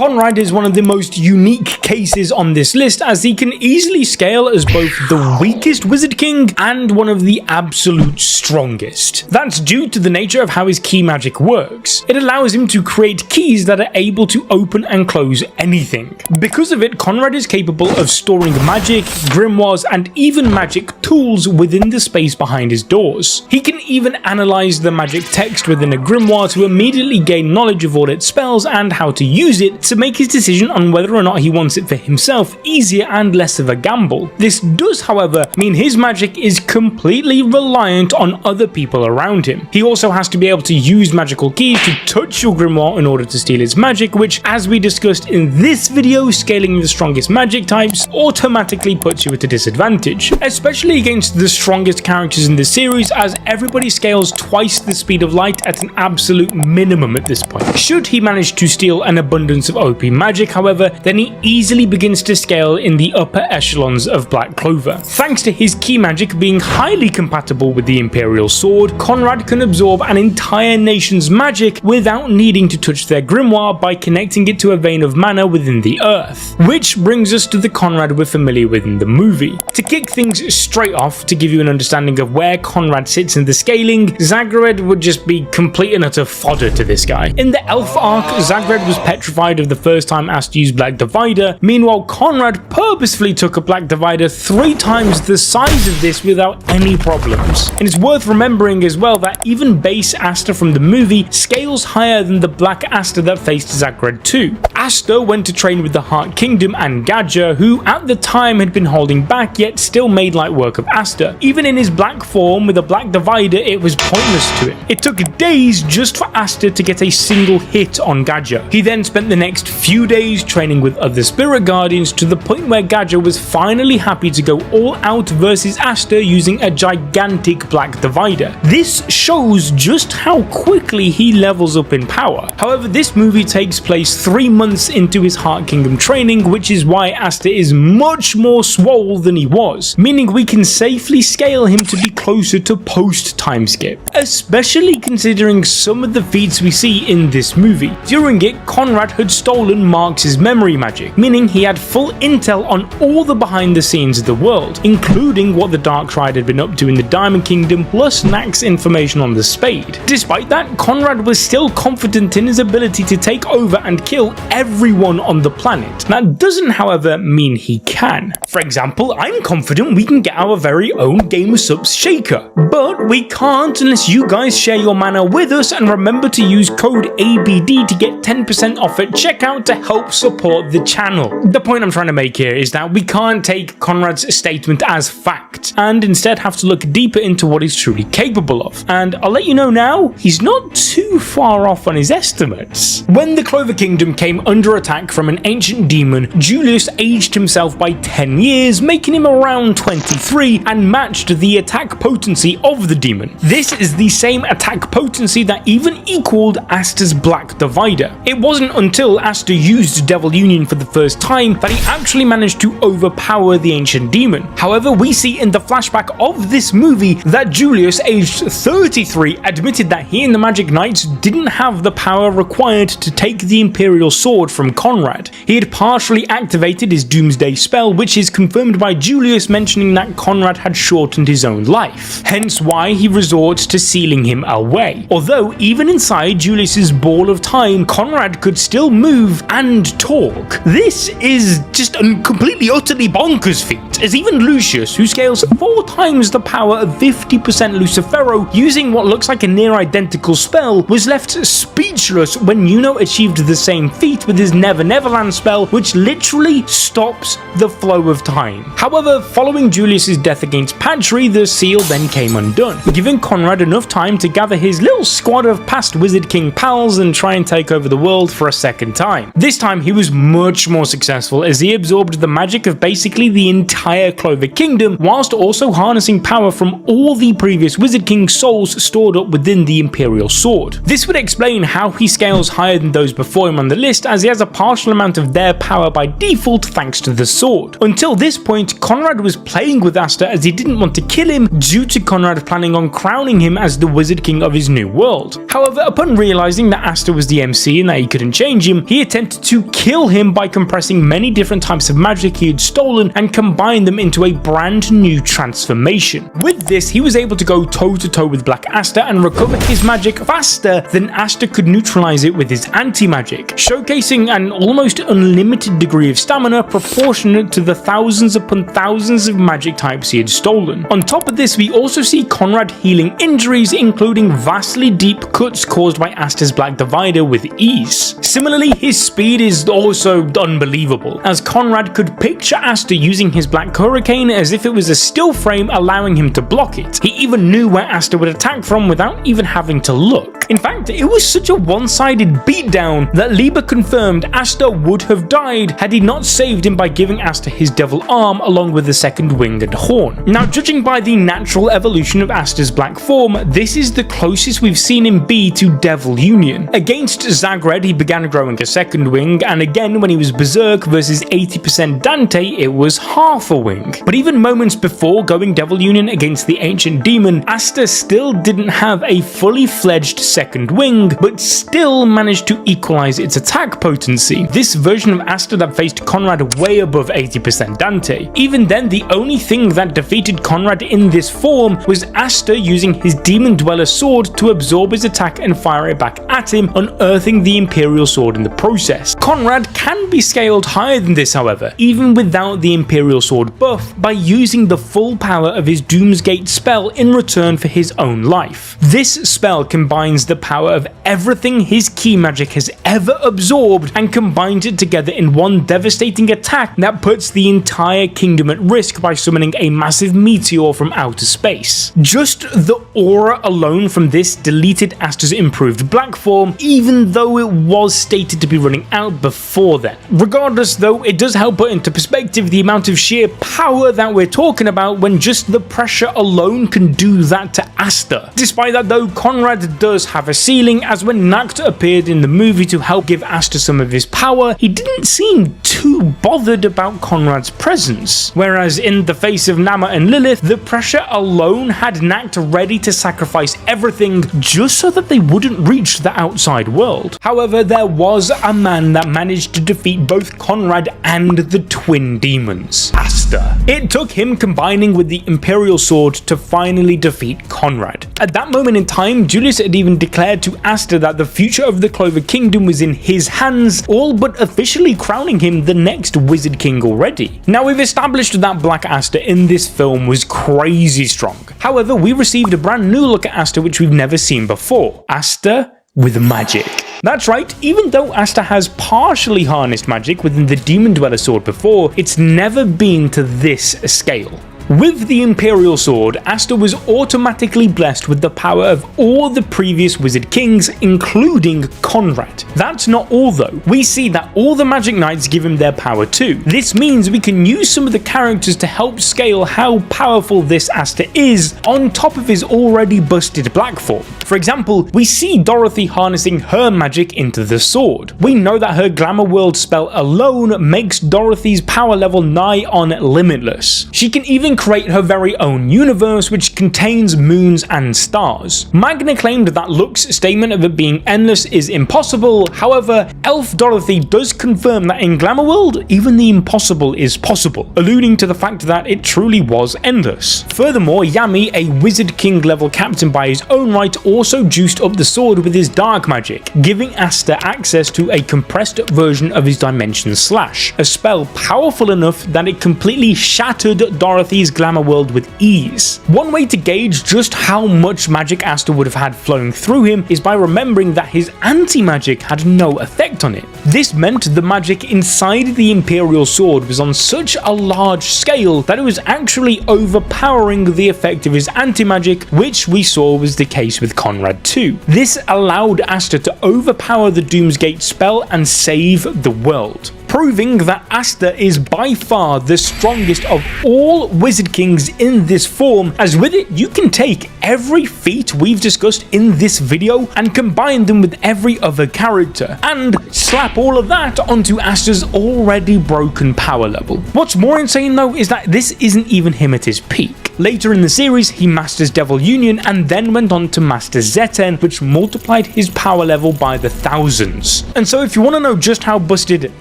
Conrad is one of the most unique cases on this list, as he can easily scale as both the weakest Wizard King and one of the absolute strongest. That's due to the nature of how his key magic works. It allows him to create keys that are able to open and close anything. Because of it, Conrad is capable of storing magic, grimoires, and even magic tools within the space behind his doors. He can even analyze the magic text within a grimoire to immediately gain knowledge of all its spells and how to use it to make his decision on whether or not he wants it for himself easier and less of a gamble. This does, however, mean his magic is completely reliant on other people around him. He also has to be able to use magical keys to touch your grimoire in order to steal its magic, which, as we discussed in this video, scaling the strongest magic types automatically puts you at a disadvantage, especially against the strongest characters in the series, as everybody scales twice the speed of light at an absolute minimum at this point. Should he manage to steal an abundance of OP magic, however, then he easily begins to scale in the upper echelons of Black Clover. Thanks to his key magic being highly compatible with the Imperial Sword, Conrad can absorb an entire nation's magic without needing to touch their grimoire by connecting it to a vein of mana within the earth. Which brings us to the Conrad we're familiar with in the movie. To kick things straight off, to give you an understanding of where Conrad sits in the scaling, Zogratis would just be complete and utter fodder to this guy. In the Elf arc, Zogratis was petrified of the first time Asta used Black Divider. Meanwhile, Conrad purposefully took a Black Divider 3 times the size of this without any problems. And it's worth remembering as well that even base Asta from the movie scales higher than the Black Asta that faced Zogratis 2. Asta went to train with the Heart Kingdom and Gadger, who at the time had been holding back yet still made light work of Asta. Even in his black form with a Black Divider, it was pointless to him. It took days just for Asta to get a single hit on Gadger. He then spent the next few days training with other Spirit Guardians to the point where Gadger was finally happy to go all out versus Asta using a gigantic Black Divider. This shows just how quickly he levels up in power. However, this movie takes place 3 months into his Heart Kingdom training, which is why Asta is much more swole than he was, meaning we can safely scale him to be closer to post time skip, especially considering some of the feats we see in this movie. During it, Conrad had stolen Marx's memory magic, meaning he had full intel on all the behind the scenes of the world, including what the Dark Side had been up to in the Diamond Kingdom, plus Knack's information on the Spade. Despite that, Conrad was still confident in his ability to take over and kill everyone on the planet. That doesn't, however, mean he can. For example, I'm confident we can get our very own Game of Subs Shaker, but we can't unless you guys share your mana with us and remember to use code ABD to get 10% off at checkout to help support the channel. The point I'm trying to make here is that we can't take Conrad's statement as fact, and instead have to look deeper into what he's truly capable of. And I'll let you know now, he's not too far off on his estimates. When the Clover Kingdom came under attack from an ancient demon, Julius aged himself by 10 years, making him around 23, and matched the attack potency of the demon. This is the same attack potency that even equaled Asta's Black Divider. It wasn't until Asta used Devil Union for the first time that he actually managed to overpower the ancient demon. However, we see in the flashback of this movie that Julius, aged 33, admitted that he and the Magic Knights didn't have the power required to take the Imperial Sword from Conrad. He had partially activated his Doomsday spell, which is confirmed by Julius mentioning that Conrad had shortened his own life, hence why he resorts to sealing him away. Although, even inside Julius's ball of time, Conrad could still move and talk. This is just a completely utterly bonkers feat, as even Lucius, who scales 4 times the power of 50% Lucifero using what looks like a near identical spell, was left speechless when Nuno achieved the same feat with his Never Neverland spell, which literally stops the flow of time. However, following Julius's death against Patry, the seal then came undone, giving Conrad enough time to gather his little squad of past Wizard King pals and try and take over the world for a second time. This time he was much more successful, as he absorbed the magic of basically the entire Clover Kingdom, whilst also harnessing power from all the previous Wizard King souls stored up within the Imperial Sword. This would explain how he scales higher than those before him on the list, as as he has a partial amount of their power by default thanks to the sword. Until this point, Conrad was playing with Asta as he didn't want to kill him due to Conrad planning on crowning him as the Wizard King of his new world. However, upon realizing that Asta was the MC and that he couldn't change him, he attempted to kill him by compressing many different types of magic he had stolen and combine them into a brand new transformation. With this, he was able to go toe to toe with Black Asta and recover his magic faster than Asta could neutralize it with his anti-magic, showcasing an almost unlimited degree of stamina proportionate to the thousands upon thousands of magic types he had stolen. On top of this, we also see Conrad healing injuries, including vastly deep cuts caused by Asta's Black Divider with ease. Similarly, his speed is also unbelievable, as Conrad could picture Asta using his Black Hurricane as if it was a still frame, allowing him to block it. He even knew where Asta would attack from without even having to look. In fact, it was such a one-sided beatdown that Liber confirmed Asta would have died had he not saved him by giving Asta his devil arm along with the second wing and horn. Now, judging by the natural evolution of Asta's black form, this is the closest we've seen him be to Devil Union. Against Zagred, he began growing a second wing, and again when he was Berserk versus 80% Dante, it was half a wing. But even moments before going Devil Union against the Ancient Demon, Asta still didn't have a fully fledged second wing, but still managed to equalize its attack potency. This version of Asta that faced Conrad way above 80% Dante. Even then, the only thing that defeated Conrad in this form was Asta using his Demon Dweller sword to absorb his attack and fire it back at him, unearthing the Imperial Sword in the process. Conrad can be scaled higher than this, however, even without the Imperial Sword buff, by using the full power of his Doomsgate spell in return for his own life. This spell combines the power of everything his key magic has ever absorbed and combines it together in one devastating attack that puts the entire kingdom at risk by summoning a massive meteor from outer space. Just the aura alone from this deleted Asta's improved black form, even though it was stated to be running out before then. Regardless though, it does help put into perspective the amount of sheer power that we're talking about when just the pressure alone can do that to Asta. Despite that though, Conrad does have a ceiling, as when Nacht appeared in the movie to help give Asta some of his power, he didn't seem too bothered about Conrad's presence. Whereas in the face of Nama and Lilith, the pressure alone had Nacht ready to sacrifice everything just so that they wouldn't reach the outside world. However, there was a man that managed to defeat both Conrad and the twin demons, Asta. It took him combining with the Imperial Sword to finally defeat Conrad. At that moment in time, Julius had even declared to Asta that the future of the Clover Kingdom was in his hands, all but officially crowning him the next Wizard King already. Now, we've established that Black Asta in this film was crazy strong. However, we received a brand new look at Asta which we've never seen before. Asta with magic. That's right, even though Asta has partially harnessed magic within the Demon Dweller sword before, it's never been to this scale. With the Imperial Sword, Asta was automatically blessed with the power of all the previous Wizard Kings, including Conrad. That's not all though. We see that all the Magic Knights give him their power too. This means we can use some of the characters to help scale how powerful this Asta is on top of his already busted black form. For example, we see Dorothy harnessing her magic into the sword. We know that her Glamour World spell alone makes Dorothy's power level nigh on limitless. She can even create her very own universe which contains moons and stars. Magna claimed that Luke's statement of it being endless is impossible. However, Elf Dorothy does confirm that in Glamour World, even the impossible is possible, alluding to the fact that it truly was endless. Furthermore, Yami, a Wizard King level captain by his own right, also juiced up the sword with his dark magic, giving Asta access to a compressed version of his Dimension Slash, a spell powerful enough that it completely shattered Dorothy's Glamour World with ease. One way to gauge just how much magic Asta would have had flowing through him is by remembering that his anti-magic had no effect on it. This meant the magic inside the Imperial Sword was on such a large scale that it was actually overpowering the effect of his anti-magic, which we saw was the case with Conrad 2. This allowed Asta to overpower the Doomsgate spell and save the world, proving that Asta is by far the strongest of all Wizard Kings in this form, as with it you can take every feat we've discussed in this video and combine them with every other character, and slap all of that onto Asta's already broken power level. What's more insane though is that this isn't even him at his peak. Later in the series, he masters Devil Union and then went on to master Zeten, which multiplied his power level by the thousands. And so if you want to know just how busted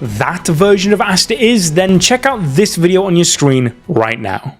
that version of Asta is, then check out this video on your screen right now.